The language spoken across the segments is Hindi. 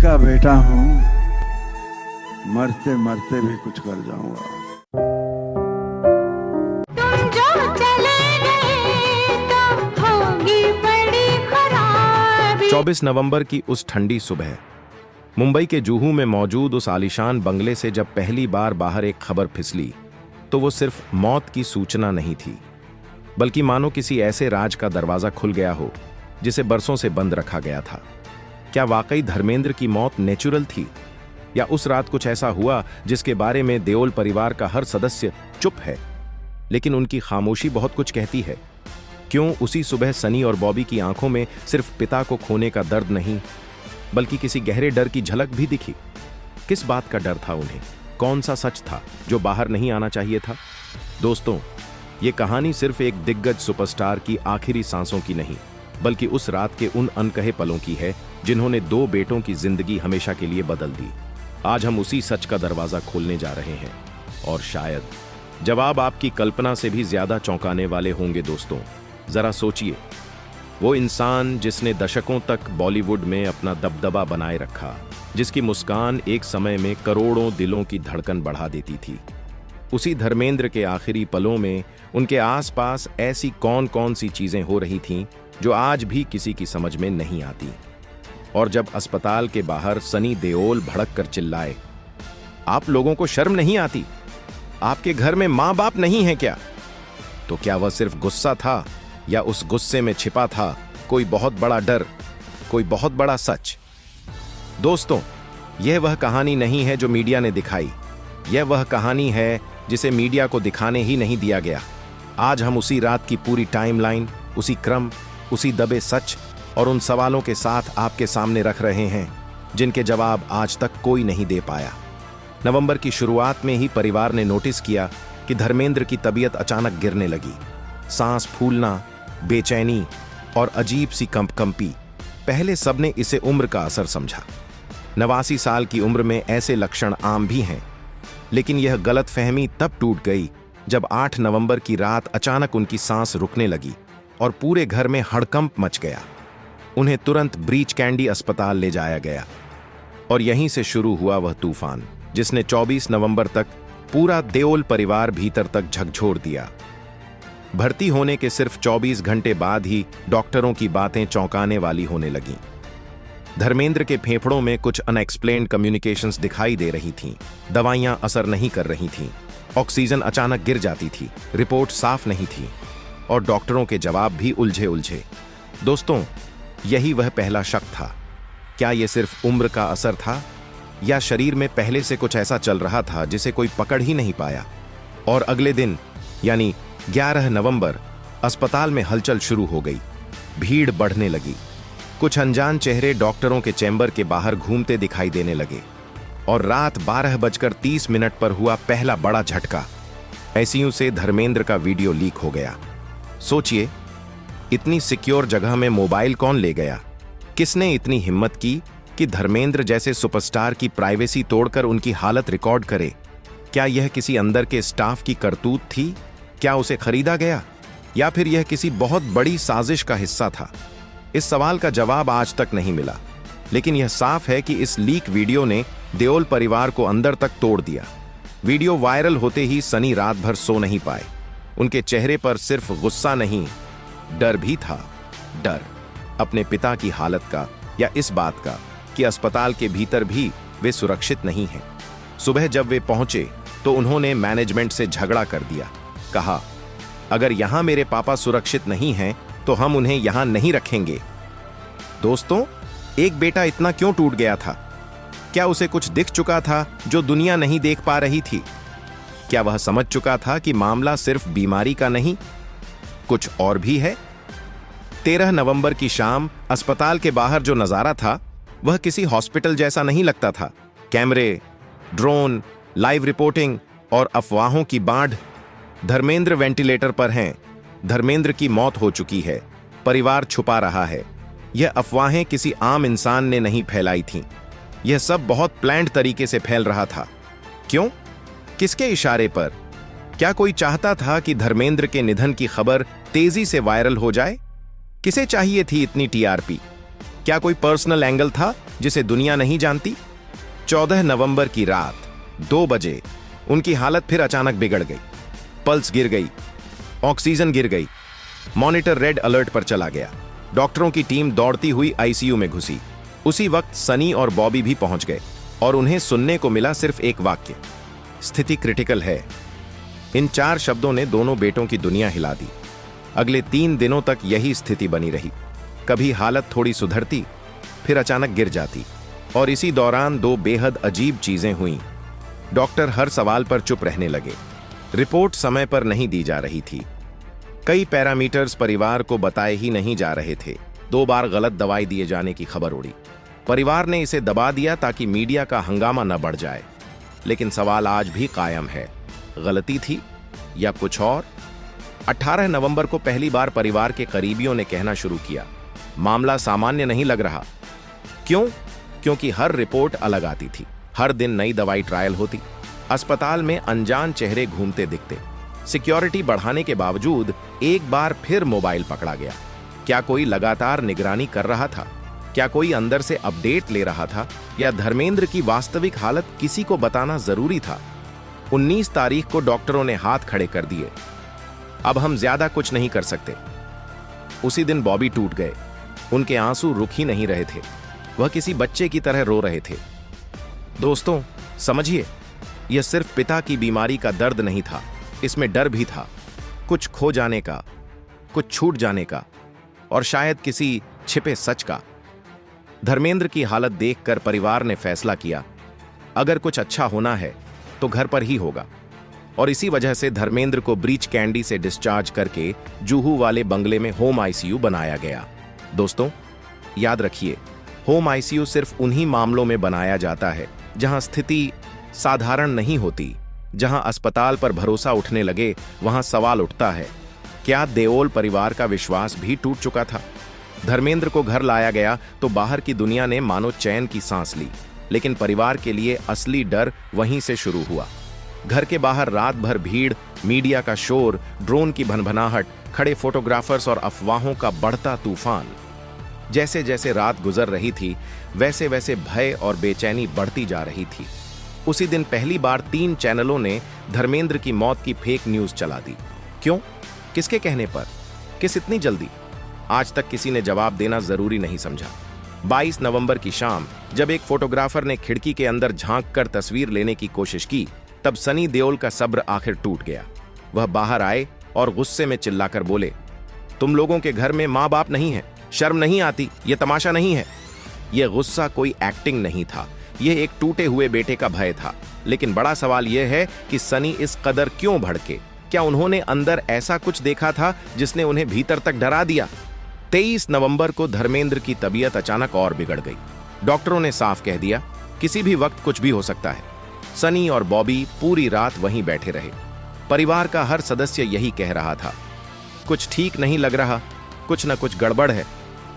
का बेटा हूं, मरते मरते भी कुछ कर जाऊंगा। तुम जो चले गए तो होगी बड़ी खराबी। 24 नवंबर की उस ठंडी सुबह मुंबई के जुहू में मौजूद उस आलीशान बंगले से जब पहली बार बाहर एक खबर फिसली तो वो सिर्फ मौत की सूचना नहीं थी, बल्कि मानो किसी ऐसे राज का दरवाजा खुल गया हो जिसे बरसों से बंद रखा गया था। क्या वाकई धर्मेंद्र की मौत नेचुरल थी, या उस रात कुछ ऐसा हुआ जिसके बारे में देओल परिवार का हर सदस्य चुप है, लेकिन उनकी खामोशी बहुत कुछ कहती है। क्यों उसी सुबह सनी और बॉबी की आंखों में सिर्फ पिता को खोने का दर्द नहीं, बल्कि किसी गहरे डर की झलक भी दिखी? किस बात का डर था उन्हें? कौन सा सच था जो बाहर नहीं आना चाहिए था? दोस्तों, ये कहानी सिर्फ एक दिग्गज सुपरस्टार की आखिरी सांसों की नहीं, बल्कि उस रात के उन अनकहे पलों की है जिन्होंने 2 बेटों की जिंदगी हमेशा के लिए बदल दी। आज हम उसी सच का दरवाजा खोलने जा रहे हैं, और शायद जवाब आपकी कल्पना से भी ज्यादा चौंकाने वाले होंगे। दोस्तों, जरा सोचिए, वो इंसान जिसने दशकों तक बॉलीवुड में अपना दबदबा बनाए रखा, जिसकी मुस्कान एक समय में करोड़ों दिलों की धड़कन बढ़ा देती थी, उसी धर्मेंद्र के आखिरी पलों में उनके आसपास ऐसी कौन कौन सी चीजें हो रही थीं जो आज भी किसी की समझ में नहीं आती। और जब अस्पताल के बाहर सनी देओल भड़क कर चिल्लाए, आप लोगों को शर्म नहीं आती? आपके घर में मां बाप नहीं है क्या? तो क्या वह सिर्फ गुस्सा था, या उस गुस्से में छिपा था कोई बहुत बड़ा डर, कोई बहुत बड़ा सच? दोस्तों, यह वह कहानी नहीं है जो मीडिया ने दिखाई, यह वह कहानी है जिसे मीडिया को दिखाने ही नहीं दिया गया। आज हम उसी रात की पूरी टाइमलाइन, उसी क्रम, उसी दबे सच और उन सवालों के साथ आपके सामने रख रहे हैं जिनके जवाब आज तक कोई नहीं दे पाया। नवंबर की शुरुआत में ही परिवार ने नोटिस किया कि धर्मेंद्र की तबीयत अचानक गिरने लगी। सांस फूलना, बेचैनी और अजीब सी कंपकंपी। पहले सबने इसे उम्र का असर समझा। 89 साल की उम्र में ऐसे लक्षण आम भी हैं, लेकिन यह गलतफहमी तब टूट गई जब 8 नवंबर की रात अचानक उनकी सांस रुकने लगी और पूरे घर में हड़कंप मच गया। उन्हें तुरंत ब्रीच कैंडी अस्पताल ले जाया गया, और यहीं से शुरू हुआ वह तूफान जिसने 24 नवंबर तक पूरा देओल परिवार भीतर तक झकझोर दिया। भर्ती होने के सिर्फ 24 घंटे बाद ही डॉक्टरों की बातें चौंकाने वाली होने लगीं। धर्मेंद्र के फेफड़ों में कुछ अनएक्सप्लेन्ड कम्युनिकेशंस दिखाई दे रही थीं, दवाइयां असर नहीं कर रही थीं, ऑक्सीजन अचानक गिर जाती थी, रिपोर्ट साफ नहीं थी, और डॉक्टरों के जवाब भी उलझे उलझे। दोस्तों, यही वह पहला शक था। क्या यह सिर्फ उम्र का असर था, या शरीर में पहले से कुछ ऐसा चल रहा था जिसे कोई पकड़ ही नहीं पाया? और अगले दिन यानी 11 नवंबर अस्पताल में हलचल शुरू हो गई। भीड़ बढ़ने लगी। कुछ अनजान चेहरे डॉक्टरों के चैम्बर के बाहर घूमते दिखाई देने लगे, और रात 12:30 पर हुआ पहला बड़ा झटका। आईसीयू से धर्मेंद्र का वीडियो लीक हो गया। सोचिए, इतनी सिक्योर जगह में मोबाइल कौन ले गया? किसने इतनी हिम्मत की कि धर्मेंद्र जैसे सुपरस्टार की प्राइवेसी तोड़कर उनकी हालत रिकॉर्ड करे? क्या यह किसी अंदर के स्टाफ की करतूत थी? क्या उसे खरीदा गया, या फिर यह किसी बहुत बड़ी साजिश का हिस्सा था? इस सवाल का जवाब आज तक नहीं मिला, लेकिन यह साफ है कि इस लीक वीडियो ने देओल परिवार को अंदर तक तोड़ दिया। वीडियो वायरल होते ही सनी रात भर सो नहीं पाए। उनके चेहरे पर सिर्फ गुस्सा नहीं, डर भी था। डर अपने पिता की हालत का, या इस बात का कि अस्पताल के भीतर भी वे सुरक्षित नहीं हैं। सुबह जब वे पहुंचे तो उन्होंने मैनेजमेंट से झगड़ा कर दिया। कहा, अगर यहां मेरे पापा सुरक्षित नहीं हैं तो हम उन्हें यहां नहीं रखेंगे। दोस्तों, एक बेटा इतना क्यों टूट गया था? क्या उसे कुछ दिख चुका था जो दुनिया नहीं देख पा रही थी? क्या वह समझ चुका था कि मामला सिर्फ बीमारी का नहीं, कुछ और भी है? 13 नवंबर की शाम अस्पताल के बाहर जो नजारा था वह किसी हॉस्पिटल जैसा नहीं लगता था। कैमरे, ड्रोन, लाइव रिपोर्टिंग और अफवाहों की बाढ़। धर्मेंद्र वेंटिलेटर पर हैं, धर्मेंद्र की मौत हो चुकी है, परिवार छुपा रहा है। यह अफवाहें किसी आम इंसान ने नहीं फैलाई थीं। यह सब बहुत प्लान्ड तरीके से फैल रहा था। क्यों? किसके इशारे पर? क्या कोई चाहता था कि धर्मेंद्र के निधन की खबर तेजी से वायरल हो जाए? किसे चाहिए थी इतनी टीआरपी? क्या कोई पर्सनल एंगल था जिसे दुनिया नहीं जानती? 14 नवंबर की रात 2 बजे उनकी हालत फिर अचानक बिगड़ गई। पल्स गिर गई, ऑक्सीजन गिर गई, मॉनिटर रेड अलर्ट पर चला गया। डॉक्टरों की टीम दौड़ती हुई आईसीयू में घुसी। उसी वक्त सनी और बॉबी भी पहुंच गए और उन्हें सुनने को मिला सिर्फ एक वाक्य, स्थिति क्रिटिकल है। इन 4 शब्दों ने दोनों बेटों की दुनिया हिला दी। अगले 3 दिनों तक यही स्थिति बनी रही। कभी हालत थोड़ी सुधरती, फिर अचानक गिर जाती, और इसी दौरान 2 बेहद अजीब चीजें हुईं। डॉक्टर हर सवाल पर चुप रहने लगे। रिपोर्ट समय पर नहीं दी जा रही थी। कई पैरामीटर्स परिवार को बताए ही नहीं जा रहे थे। 2 बार गलत दवाई दिए जाने की खबर उड़ी। परिवार ने इसे दबा दिया ताकि मीडिया का हंगामा न बढ़ जाए। लेकिन सवाल आज भी कायम है, गलती थी या कुछ और? 18 नवंबर को पहली बार परिवार के करीबियों ने कहना शुरू किया, मामला सामान्य नहीं लग रहा। क्यों? क्योंकि हर रिपोर्ट अलग आती थी। हर दिन नई दवाई ट्रायल होती। अस्पताल में अनजान चेहरे घूमते दिखते। सिक्योरिटी बढ़ाने के बावजूद एक बार फिर मोबाइल पकड़ा गया। क्या कोई लगातार निगरानी कर रहा था? क्या कोई अंदर से अपडेट ले रहा था? या धर्मेंद्र की वास्तविक हालत किसी को बताना जरूरी था? 19 तारीख को डॉक्टरों ने हाथ खड़े कर दिए। अब हम ज्यादा कुछ नहीं कर सकते। उसी दिन बॉबी टूट गए। उनके आंसू रुक ही नहीं रहे थे। वह किसी बच्चे की तरह रो रहे थे। दोस्तों, समझिए, यह सिर्फ पिता की बीमारी का दर्द नहीं था, इसमें डर भी था, कुछ खो जाने का, कुछ छूट जाने का, और शायद किसी छिपे सच का। धर्मेंद्र की हालत देखकर परिवार ने फैसला किया, अगर कुछ अच्छा होना है तो घर पर ही होगा। और इसी वजह से धर्मेंद्र को ब्रीच कैंडी से डिस्चार्ज करके जुहू वाले बंगले में होम आईसीयू बनाया गया। दोस्तों, याद रखिए, होम आईसीयू सिर्फ उन्हीं मामलों में बनाया जाता है जहां स्थिति साधारण नहीं होती। जहां अस्पताल पर भरोसा उठने लगे, वहां सवाल उठता है, क्या देओल परिवार का विश्वास भी टूट चुका था? धर्मेंद्र को घर लाया गया तो बाहर की दुनिया ने मानो चैन की सांस ली, लेकिन परिवार के लिए असली डर वहीं से शुरू हुआ। घर के बाहर रात भर भीड़, मीडिया का शोर, ड्रोन की भनभनाहट, खड़े फोटोग्राफर्स और अफवाहों का बढ़ता तूफान। जैसे जैसे रात गुजर रही थी, वैसे वैसे भय और बेचैनी बढ़ती जा रही थी। उसी दिन पहली बार 3 चैनलों ने धर्मेंद्र की मौत की फेक न्यूज चला दी। क्यों? किसके कहने पर? किस इतनी जल्दी? आज तक किसी ने जवाब देना जरूरी नहीं समझा। 22 नवंबर की शाम जब एक फोटोग्राफर ने खिड़की के अंदर झांक कर तस्वीर लेने की कोशिश की, तब सनी देओल का सब्र आखिर टूट गया। वह बाहर आए और गुस्से में चिल्लाकर बोले, तुम लोगों के घर में माँ बाप नहीं है, शर्म नहीं आती? ये तमाशा नहीं है। यह गुस्सा कोई एक्टिंग नहीं था, यह एक टूटे हुए बेटे का भय था। लेकिन बड़ा सवाल यह है कि सनी इस कदर क्यों भड़के? क्या उन्होंने अंदर ऐसा कुछ देखा था जिसने उन्हें भीतर तक डरा दिया? 23 नवंबर को धर्मेंद्र की तबीयत अचानक और बिगड़ गई। डॉक्टरों ने साफ कह दिया, किसी भी वक्त कुछ भी हो सकता है। सनी और बॉबी पूरी रात वहीं बैठे रहे। परिवार का हर सदस्य यही कह रहा था, कुछ ठीक नहीं लग रहा, कुछ न कुछ गड़बड़ है।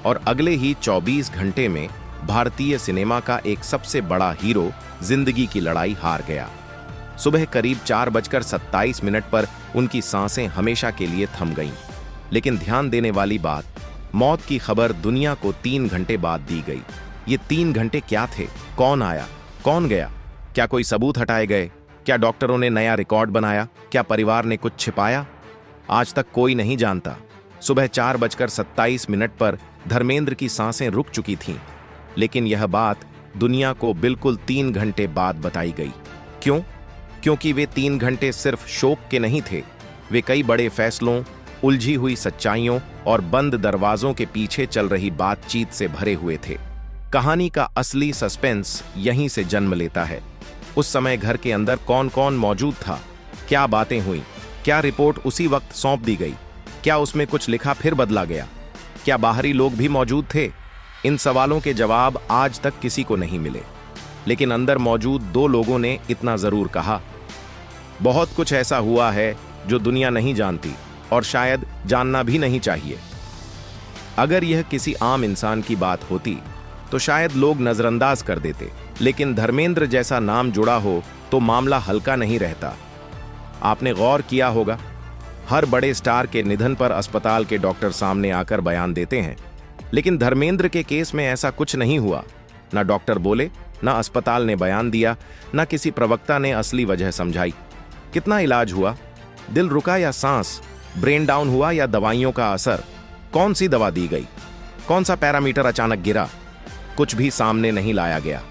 और अगले ही 24 घंटे में भारतीय सिनेमा का एक सबसे बड़ा हीरो जिंदगी की लड़ाई हार गया। सुबह करीब 4:27 पर उनकी सांसें हमेशा के लिए थम गईं। लेकिन ध्यान देने वाली बात, मौत की खबर दुनिया को 3 घंटे बाद दी गई। ये 3 घंटे क्या थे? कौन आया, कौन गया? क्या कोई सबूत हटाए गए? क्या डॉक्टरों ने नया रिकॉर्ड बनाया? क्या परिवार ने कुछ छिपाया? आज तक कोई नहीं जानता। सुबह 4:27 पर धर्मेंद्र की सांसें रुक चुकी थीं, लेकिन यह बात दुनिया को बिल्कुल 3 घंटे बाद बताई गई। क्यों? क्योंकि वे 3 घंटे सिर्फ शोक के नहीं थे, वे कई बड़े फैसलों, उलझी हुई सच्चाइयों और बंद दरवाजों के पीछे चल रही बातचीत से भरे हुए थे। कहानी का असली सस्पेंस यहीं से जन्म लेता है। उस समय घर के अंदर कौन कौन मौजूद था? क्या बातें हुई? क्या रिपोर्ट उसी वक्त सौंप दी गई? क्या उसमें कुछ लिखा फिर बदला गया? क्या बाहरी लोग भी मौजूद थे? इन सवालों के जवाब आज तक किसी को नहीं मिले। लेकिन अंदर मौजूद 2 लोगों ने इतना जरूर कहा, बहुत कुछ ऐसा हुआ है जो दुनिया नहीं जानती और शायद जानना भी नहीं चाहिए। अगर यह किसी आम इंसान की बात होती तो शायद लोग नजरअंदाज कर देते, लेकिन धर्मेंद्र जैसा नाम जुड़ा हो तो मामला हल्का नहीं रहता। आपने गौर किया होगा, हर बड़े स्टार के निधन पर अस्पताल के डॉक्टर सामने आकर बयान देते हैं, लेकिन धर्मेंद्र के केस में ऐसा कुछ नहीं हुआ। ना डॉक्टर बोले, ना अस्पताल ने बयान दिया, ना किसी प्रवक्ता ने असली वजह समझाई। कितना इलाज हुआ, दिल रुका या सांस, ब्रेन डाउन हुआ या दवाइयों का असर, कौन सी दवा दी गई, कौन सा पैरामीटर अचानक गिरा, कुछ भी सामने नहीं लाया गया।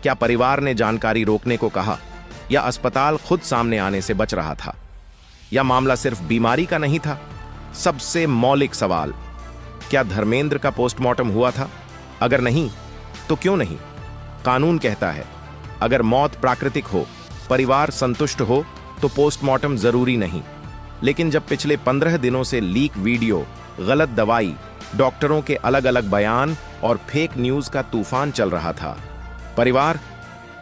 क्या परिवार ने जानकारी रोकने को कहा या अस्पताल खुद सामने आने से बच रहा था? या मामला सिर्फ बीमारी का नहीं था? सबसे मौलिक सवाल, क्या धर्मेंद्र का पोस्टमार्टम हुआ था? अगर नहीं तो क्यों नहीं? कानून कहता है अगर मौत प्राकृतिक हो, परिवार संतुष्ट हो तो पोस्टमार्टम जरूरी नहीं। लेकिन जब पिछले 15 दिनों से लीक वीडियो, गलत दवाई, डॉक्टरों के अलग अलग बयान और फेक न्यूज का तूफान चल रहा था, परिवार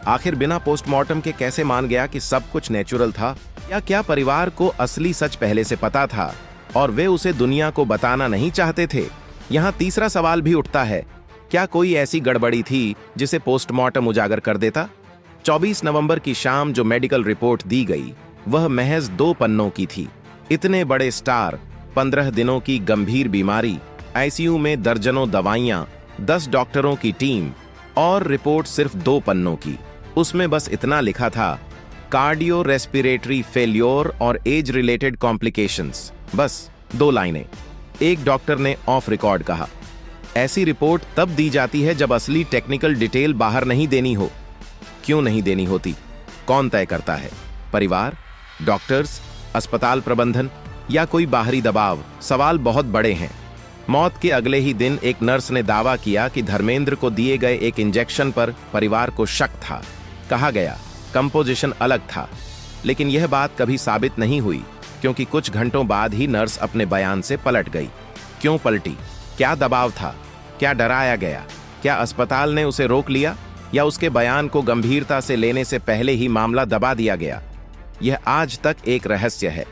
आखिर बिना पोस्टमार्टम के कैसे मान गया कि सब कुछ नेचुरल था? या क्या परिवार को असली सच पहले से पता था और वे उसे दुनिया को बताना नहीं चाहते थे? यहां तीसरा सवाल भी उठता है, क्या कोई ऐसी गड़बड़ी थी जिसे पोस्टमार्टम उजागर कर देता? 24 नवंबर की शाम जो मेडिकल रिपोर्ट दी गई वह महज 2 पन्नों की थी। इतने बड़े स्टार, 15 दिनों की गंभीर बीमारी, आईसीयू में दर्जनों दवाइयां, 10 डॉक्टरों की टीम और रिपोर्ट सिर्फ 2 पन्नों की। उसमें बस इतना लिखा था, कार्डियो रेस्पिरेटरी फेल्योर और एज रिलेटेड कॉम्प्लिकेशंस। बस 2 लाइनें। एक डॉक्टर ने ऑफ रिकॉर्ड कहा, ऐसी रिपोर्ट तब दी जाती है जब असली टेक्निकल डिटेल बाहर नहीं देनी हो। क्यों नहीं देनी होती? कौन तय करता है? परिवार, डॉक्टर्स, अस्पताल प्रबंधन या कोई बाहरी दबाव? सवाल बहुत बड़े हैं। मौत के अगले ही दिन एक नर्स ने दावा किया कि धर्मेंद्र को दिए गए एक इंजेक्शन पर परिवार को शक था। कहा गया कंपोजिशन अलग था, लेकिन यह बात कभी साबित नहीं हुई क्योंकि कुछ घंटों बाद ही नर्स अपने बयान से पलट गई। क्यों पलटी? क्या दबाव था? क्या डराया गया? क्या अस्पताल ने उसे रोक लिया या उसके बयान को गंभीरता से लेने से पहले ही मामला दबा दिया गया? यह आज तक एक रहस्य है।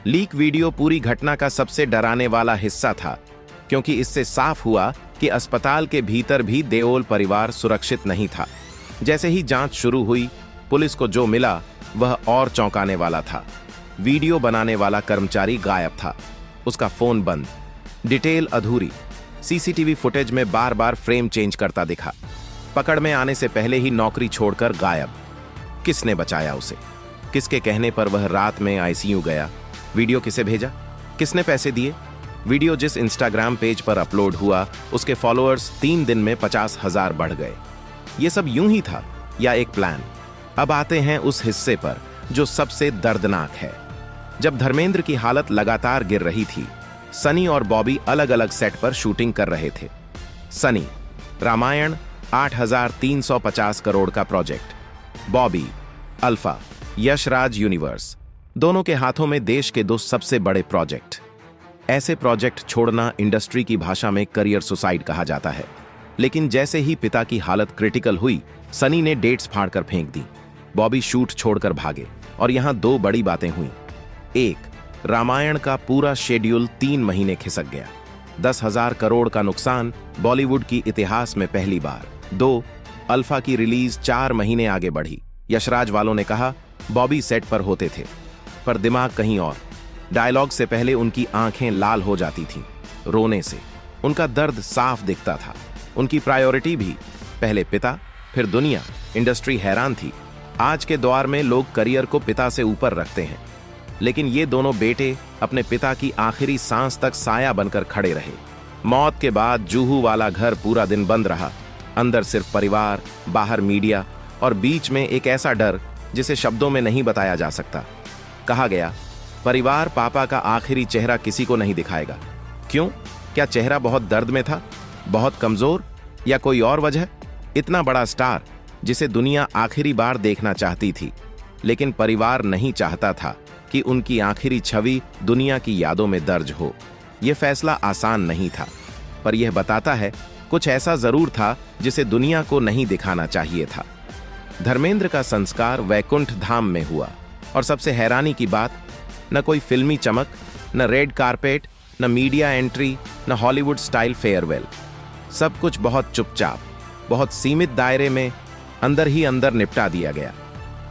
लीक वीडियो पूरी घटना का सबसे डराने वाला हिस्सा था क्योंकि इससे साफ हुआ कि अस्पताल के भीतर भी देओल परिवार सुरक्षित नहीं था। जैसे ही जांच शुरू हुई, पुलिस को जो मिला वह और चौंकाने वाला था। वीडियो बनाने वाला कर्मचारी गायब था, उसका फोन बंद, डिटेल अधूरी, सीसीटीवी फुटेज में बार बार फ्रेम चेंज करता दिखा, पकड़ में आने से पहले ही नौकरी छोड़कर गायब। किसने बचाया उसे? किसके कहने पर वह रात में आईसीयू गया? वीडियो किसे भेजा? किसने पैसे दिए? वीडियो जिस इंस्टाग्राम पेज पर अपलोड हुआ उसके फॉलोअर्स 3 दिन में 50,000 बढ़ गए। यह सब यूं ही था या एक प्लान? अब आते हैं उस हिस्से पर जो सबसे दर्दनाक है। जब धर्मेंद्र की हालत लगातार गिर रही थी, सनी और बॉबी अलग अलग सेट पर शूटिंग कर रहे थे। सनी, रामायण 8,350 करोड़ का प्रोजेक्ट। बॉबी, अल्फा, यशराज यूनिवर्स। दोनों के हाथों में देश के 2 सबसे बड़े प्रोजेक्ट। ऐसे प्रोजेक्ट छोड़ना इंडस्ट्री की भाषा में करियर सुसाइड कहा जाता है। लेकिन जैसे ही पिता की हालत क्रिटिकल हुई, सनी ने डेट्स फाड़कर फेंक दी। बॉबी शूट छोड़कर भागे और यहां 2 बड़ी बातें हुई। एक, रामायण का पूरा शेड्यूल 3 महीने खिसक गया। 10,000 करोड़ का नुकसान बॉलीवुड की इतिहास में पहली बार। 2, अल्फा की रिलीज 4 महीने आगे बढ़ी। यशराज वालों ने कहा बॉबी सेट पर होते थे, पर दिमाग कहीं और। डायलॉग से पहले उनकी आंखें लाल हो जाती थीं, रोने से। उनका दर्द साफ दिखता था। उनकी प्रायोरिटी भी, पहले पिता फिर दुनिया। इंडस्ट्री हैरान थी। आज के दौर में लोग करियर को पिता से ऊपर रखते हैं, लेकिन ये दोनों बेटे अपने पिता की आखिरी सांस तक साया बनकर खड़े रहे। मौत के बाद जूहू वाला घर पूरा दिन बंद रहा। अंदर सिर्फ परिवार, बाहर मीडिया और बीच में एक ऐसा डर जिसे शब्दों में नहीं बताया जा सकता। कहा गया परिवार पापा का आखिरी चेहरा किसी को नहीं दिखाएगा। क्यों? क्या चेहरा बहुत दर्द में था, बहुत कमजोर, या कोई और वजह? इतना बड़ा स्टार जिसे दुनिया आखिरी बार देखना चाहती थी, लेकिन परिवार नहीं चाहता था कि उनकी आखिरी छवि दुनिया की यादों में दर्ज हो। यह फैसला आसान नहीं था, पर यह बताता है कुछ ऐसा जरूर था जिसे दुनिया को नहीं दिखाना चाहिए था। धर्मेंद्र का संस्कार वैकुंठ धाम में हुआ, और सबसे हैरानी की बात, न कोई फिल्मी चमक, न रेड कारपेट, न मीडिया एंट्री, न हॉलीवुड स्टाइल फेयरवेल। सब कुछ बहुत चुपचाप, बहुत सीमित दायरे में अंदर ही अंदर निपटा दिया गया।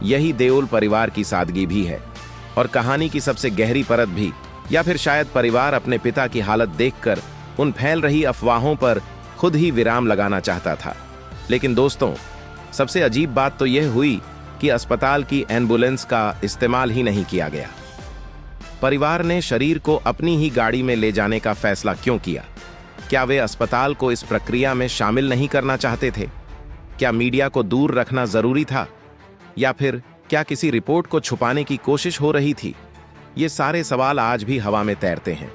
यही देओल परिवार की सादगी भी है, और कहानी की सबसे गहरी परत भी। या फिर शायद परिवार अपने पिता की हालत देखकर उन फैल रही अफवाहों पर खुद ही विराम लगाना चाहता था। लेकिन दोस्तों, सबसे अजीब बात तो यह हुई कि अस्पताल की एम्बुलेंस का इस्तेमाल ही नहीं किया गया। परिवार ने शरीर को अपनी ही गाड़ी में ले जाने का फैसला क्यों किया? क्या वे अस्पताल को इस प्रक्रिया में शामिल नहीं करना चाहते थे? क्या मीडिया को दूर रखना जरूरी था? या फिर क्या किसी रिपोर्ट को छुपाने की कोशिश हो रही थी? ये सारे सवाल आज भी हवा में तैरते हैं।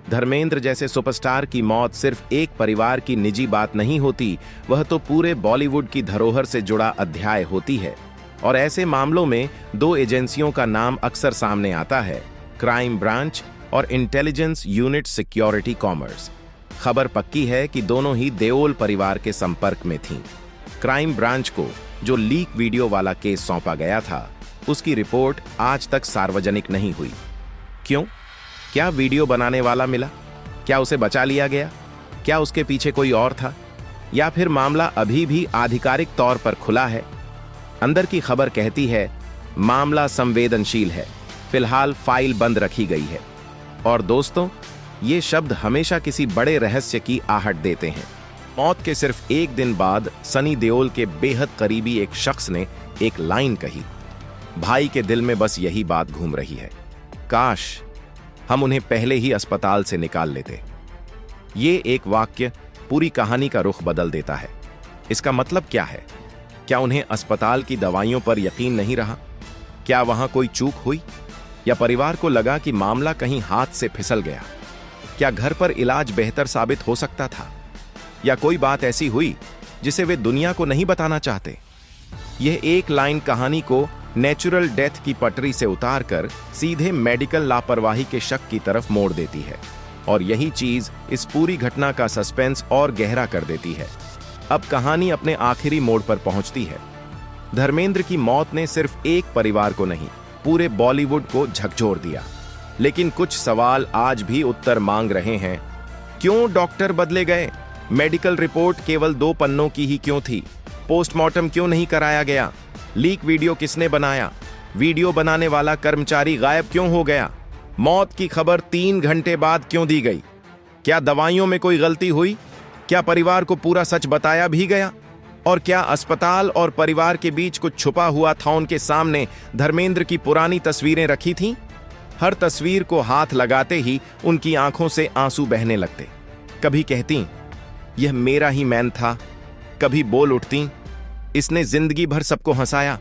धर्मेंद्र जैसे सुपरस्टार की मौत सिर्फ एक परिवार की निजी बात नहीं होती, वह तो पूरे बॉलीवुड की धरोहर से जुड़ा अध्याय होती है। और ऐसे मामलों में दो एजेंसियों का नाम अक्सर सामने आता है, क्राइम ब्रांच और इंटेलिजेंस यूनिट सिक्योरिटी कॉमर्स। खबर पक्की है कि दोनों ही देओल परिवार के संपर्क में थीं। क्राइम ब्रांच को जो लीक वीडियो वाला केस सौंपा गया था, उसकी रिपोर्ट आज तक सार्वजनिक नहीं हुई। क्यों? क्या वीडियो बनाने वाला मिला? क्या उसे बचा लिया गया? क्या उसके पीछे कोई और था? या फिर मामला अभी भी आधिकारिक तौर पर खुला है? अंदर की खबर कहती है मामला संवेदनशील है, फिलहाल फाइल बंद रखी गई है। और दोस्तों, ये शब्द हमेशा किसी बड़े रहस्य की आहट देते हैं। मौत के सिर्फ एक दिन बाद सनी देओल के बेहद करीबी एक शख्स ने एक लाइन कही। भाई के दिल में बस यही बात घूम रही है, काश हम उन्हें पहले ही अस्पताल से निकाल लेते। ये एक वाक्य पूरी कहानी का रुख बदल देता है। इसका मतलब क्या है? क्या उन्हें अस्पताल की दवाइयों पर यकीन नहीं रहा? क्या वहां कोई चूक हुई? या परिवार को लगा कि मामला कहीं हाथ से फिसल गया? क्या घर पर इलाज बेहतर साबित हो सकता था? या कोई बात ऐसी हुई जिसे वे दुनिया को नहीं बताना चाहते? यह एक लाइन कहानी को नेचुरल डेथ की पटरी से उतारकर सीधे मेडिकल लापरवाही के शक की तरफ मोड़ देती है। और यही चीज इस पूरी घटना का सस्पेंस और गहरा कर देती है। अब कहानी अपने आखिरी मोड़ पर पहुंचती है। धर्मेंद्र की मौत ने सिर्फ एक परिवार को नहीं, पूरे बॉलीवुड को झकझोर दिया। लेकिन कुछ सवाल आज भी उत्तर मांग रहे हैं। क्यों डॉक्टर बदले गए? मेडिकल रिपोर्ट केवल 2 पन्नों की ही क्यों थी? पोस्टमार्टम क्यों नहीं कराया गया? लीक वीडियो किसने बनाया? वीडियो बनाने वाला कर्मचारी गायब क्यों हो गया? मौत की खबर 3 घंटे बाद क्यों दी गई? क्या दवाइयों में कोई गलती हुई? क्या परिवार को पूरा सच बताया भी गया? और क्या अस्पताल और परिवार के बीच कुछ छुपा हुआ था? उनके सामने धर्मेंद्र की पुरानी तस्वीरें रखी थीं। हर तस्वीर को हाथ लगाते ही उनकी आंखों से आंसू बहने लगते। कभी कहती, यह मेरा ही मैन था। कभी बोल उठती, इसने जिंदगी भर सबको हंसाया।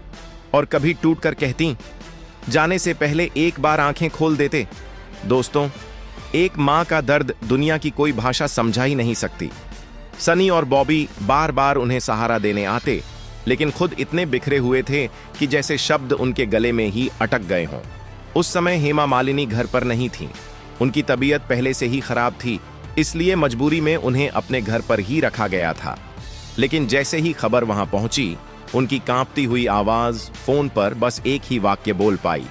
और कभी टूट कर कहती, जाने से पहले एक बार आंखें खोल देते। दोस्तों, एक मां का दर्द दुनिया की कोई भाषा समझा ही नहीं सकती। सनी और बॉबी बार बार उन्हें सहारा देने आते, लेकिन खुद इतने बिखरे हुए थे कि जैसे शब्द उनके गले में ही अटक गए हों। उस समय हेमा मालिनी घर पर नहीं थीं। उनकी तबीयत पहले से ही खराब थी, इसलिए मजबूरी में उन्हें अपने घर पर ही रखा गया था। लेकिन जैसे ही खबर वहां पहुंची, उनकी कांपती हुई आवाज फोन पर बस एक ही वाक्य बोल पाई,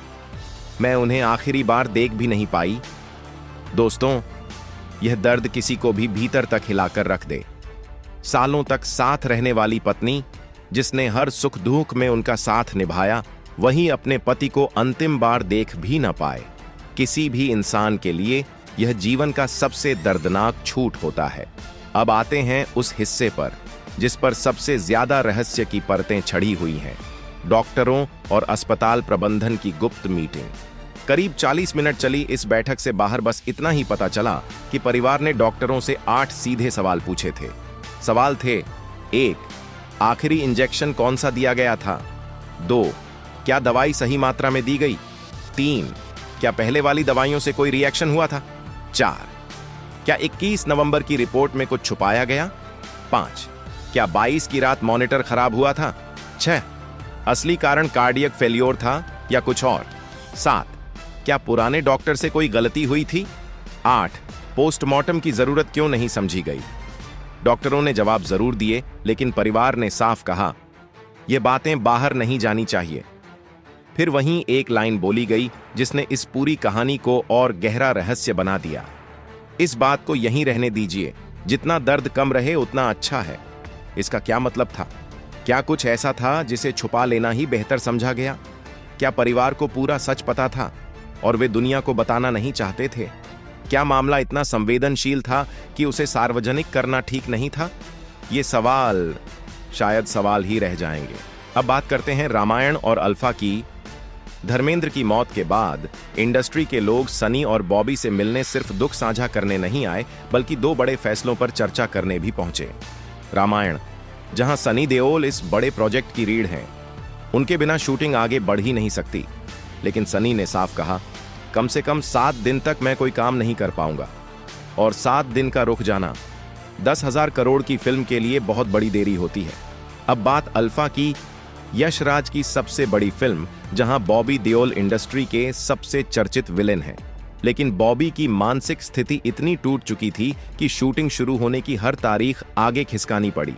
मैं उन्हें आखिरी बार देख भी नहीं पाई। दोस्तों, यह दर्द किसी को भी भीतर तक हिलाकर रख दे। सालों तक साथ रहने वाली पत्नी, जिसने हर सुख दुख में उनका साथ निभाया, वहीं अपने पति को अंतिम बार देख भी न पाए। किसी भी इंसान के लिए यह जीवन का सबसे दर्दनाक छूट होता है। अब आते हैं उस हिस्से पर जिस पर सबसे ज्यादा रहस्य की परतें छड़ी हुई हैं, डॉक्टरों और अस्पताल प्रबंधन की गुप्त मीटिंग। करीब 40 मिनट चली इस बैठक से बाहर बस इतना ही पता चला कि परिवार ने डॉक्टरों से 8 सीधे सवाल पूछे थे। सवाल थे: 1. आखिरी इंजेक्शन कौन सा दिया गया था? 2. क्या दवाई सही मात्रा में दी गई? 3. क्या पहले वाली दवाइयों से कोई रिएक्शन हुआ था? 4. क्या 21 नवंबर की रिपोर्ट में कुछ छुपाया गया? 5. क्या 22 की रात मॉनिटर खराब हुआ था? 6. असली कारण कार्डियक फेल्योर था या कुछ और? 7. क्या पुराने डॉक्टर से कोई गलती हुई थी? 8. पोस्टमार्टम की जरूरत क्यों नहीं समझी गई? डॉक्टरों ने जवाब जरूर दिए, लेकिन परिवार ने साफ कहा, ये बातें बाहर नहीं जानी चाहिए। फिर वहीं एक लाइन बोली गई जिसने इस पूरी कहानी को और गहरा रहस्य बना दिया। इस बात को यहीं रहने दीजिए, जितना दर्द कम रहे उतना अच्छा है। इसका क्या मतलब था? क्या कुछ ऐसा था जिसे छुपा लेना ही बेहतर समझा गया? क्या परिवार को पूरा सच पता था और वे दुनिया को बताना नहीं चाहते थे? क्या मामला इतना संवेदनशील था कि उसे सार्वजनिक करना ठीक नहीं था? ये सवाल शायद सवाल ही रह जाएंगे। अब बात करते हैं रामायण और अल्फा की। धर्मेंद्र की मौत के बाद इंडस्ट्री के लोग सनी और बॉबी से मिलने सिर्फ दुख साझा करने नहीं आए, बल्कि दो बड़े फैसलों पर चर्चा करने भी पहुंचे। रामायण, जहां सनी देओल इस बड़े प्रोजेक्ट की रीढ़ हैं, उनके बिना शूटिंग आगे बढ़ ही नहीं सकती। लेकिन सनी ने साफ कहा, कम से कम 7 दिन तक मैं कोई काम नहीं कर पाऊंगा। और 7 दिन का रुक जाना 10,000 करोड़ की फिल्म के लिए बहुत बड़ी देरी होती है। अब बात अल्फा की, यश राज की सबसे बड़ी फिल्म, जहां बॉबी देओल इंडस्ट्री के सबसे चर्चित विलेन हैं। लेकिन बॉबी की मानसिक स्थिति इतनी टूट चुकी थी कि शूटिंग शुरू होने की हर तारीख आगे खिसकानी पड़ी।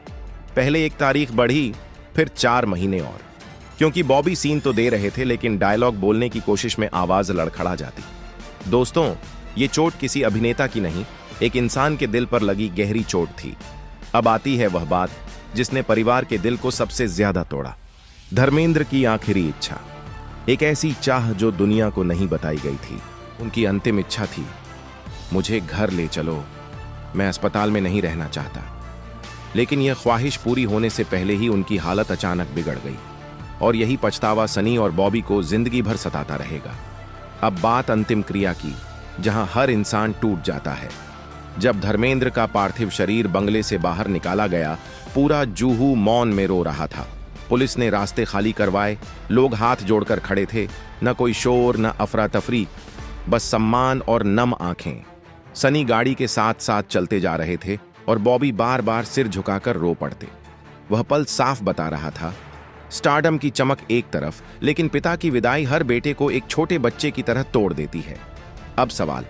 पहले 1 तारीख बढ़ी, फिर 4 महीने और, क्योंकि बॉबी सीन तो दे रहे थे लेकिन डायलॉग बोलने की कोशिश में आवाज लड़खड़ा जाती। दोस्तों, ये चोट किसी अभिनेता की नहीं, एक इंसान के दिल पर लगी गहरी चोट थी। अब आती है वह बात जिसने परिवार के दिल को सबसे ज्यादा तोड़ा। धर्मेंद्र की आखिरी इच्छा, एक ऐसी चाह जो दुनिया को नहीं बताई गई थी। उनकी अंतिम इच्छा थी, मुझे घर ले चलो, मैं अस्पताल में नहीं रहना चाहता। लेकिन यह ख्वाहिश पूरी होने से पहले ही उनकी हालत अचानक बिगड़ गई, और यही पछतावा सनी और बॉबी को जिंदगी भर सताता रहेगा। अब बात अंतिम क्रिया की, जहां हर इंसान टूट जाता है। जब धर्मेंद्र का पार्थिव शरीर बंगले से बाहर निकाला गया, पूरा जुहू मौन में रो रहा था। पुलिस ने रास्ते खाली करवाए, लोग हाथ जोड़कर खड़े थे, न कोई शोर न अफरा तफरी, बस सम्मान और नम आंखें। सनी गाड़ी के साथ साथ चलते जा रहे थे और बॉबी बार बार सिर झुकाकर रो पड़ते। वह पल साफ बता रहा था, स्टारडम की चमक एक तरफ, लेकिन पिता की विदाई हर बेटे को एक छोटे बच्चे की तरह तोड़ देती है। अब सवाल,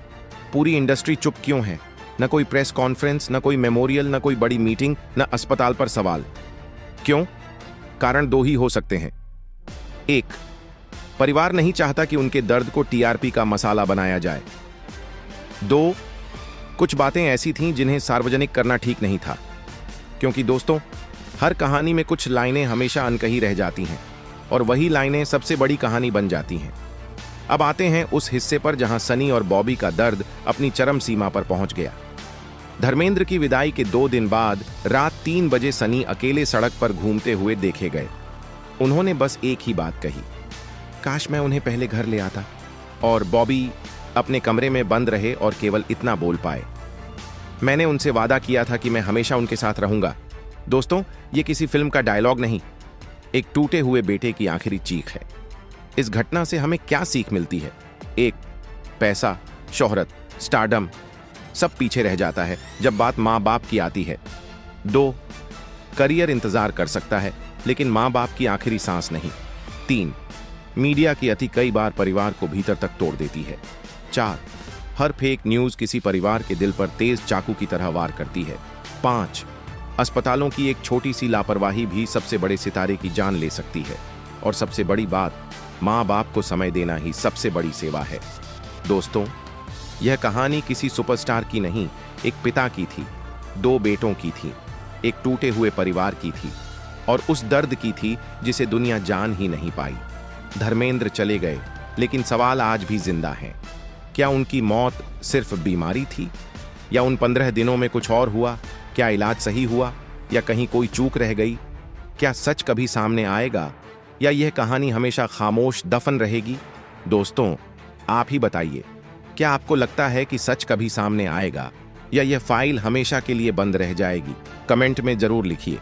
पूरी इंडस्ट्री चुप क्यों है? न कोई प्रेस कॉन्फ्रेंस, न कोई मेमोरियल, न कोई बड़ी मीटिंग, न अस्पताल पर सवाल। क्यों? कारण 2 ही हो सकते हैं। 1, परिवार नहीं चाहता कि उनके दर्द को टीआरपी का मसाला बनाया जाए। 2, कुछ बातें ऐसी थीं जिन्हें सार्वजनिक करना ठीक नहीं था। क्योंकि दोस्तों, हर कहानी में कुछ लाइनें हमेशा अनकही रह जाती हैं, और वही लाइनें सबसे बड़ी कहानी बन जाती हैं। अब आते हैं उस हिस्से पर जहां सनी और बॉबी का दर्द अपनी चरम सीमा पर पहुंच गया। धर्मेंद्र की विदाई के 2 दिन बाद रात 3 बजे सनी अकेले सड़क पर घूमते हुए देखे गए। उन्होंने बस एक ही बात कही, काश मैं उन्हें पहले घर ले आता और बॉबी अपने कमरे में बंद रहे और केवल इतना बोल पाए, मैंने उनसे वादा किया था कि मैं हमेशा उनके साथ रहूंगा। दोस्तों, ये किसी फिल्म का डायलॉग नहीं, एक टूटे हुए बेटे की आखिरी चीख है। इस घटना से हमें क्या सीख मिलती है? 1, पैसा, शोहरत, स्टारडम सब पीछे रह जाता है जब बात माँ बाप की आती है। 2, करियर इंतजार कर सकता है लेकिन माँ बाप की आखिरी सांस नहीं। 3, मीडिया की अति कई बार परिवार को भीतर तक तोड़ देती है। 4, हर फेक न्यूज किसी परिवार के दिल पर तेज चाकू की तरह वार करती है। 5, अस्पतालों की एक छोटी सी लापरवाही भी सबसे बड़े सितारे की जान ले सकती है। और सबसे बड़ी बात, माँ बाप को समय देना ही सबसे बड़ी सेवा है। दोस्तों, यह कहानी किसी सुपरस्टार की नहीं, एक पिता की थी, 2 बेटों की थी, एक टूटे हुए परिवार की थी, और उस दर्द की थी जिसे दुनिया जान ही नहीं पाई। धर्मेंद्र चले गए, लेकिन सवाल आज भी जिंदा हैं। क्या उनकी मौत सिर्फ बीमारी थी, या उन 15 दिनों में कुछ और हुआ? क्या इलाज सही हुआ, या कहीं कोई चूक रह गई? क्या सच कभी सामने आएगा, या यह कहानी हमेशा खामोश दफन रहेगी? दोस्तों, आप ही बताइए, क्या आपको लगता है कि सच कभी सामने आएगा, या यह फाइल हमेशा के लिए बंद रह जाएगी? कमेंट में जरूर लिखिए।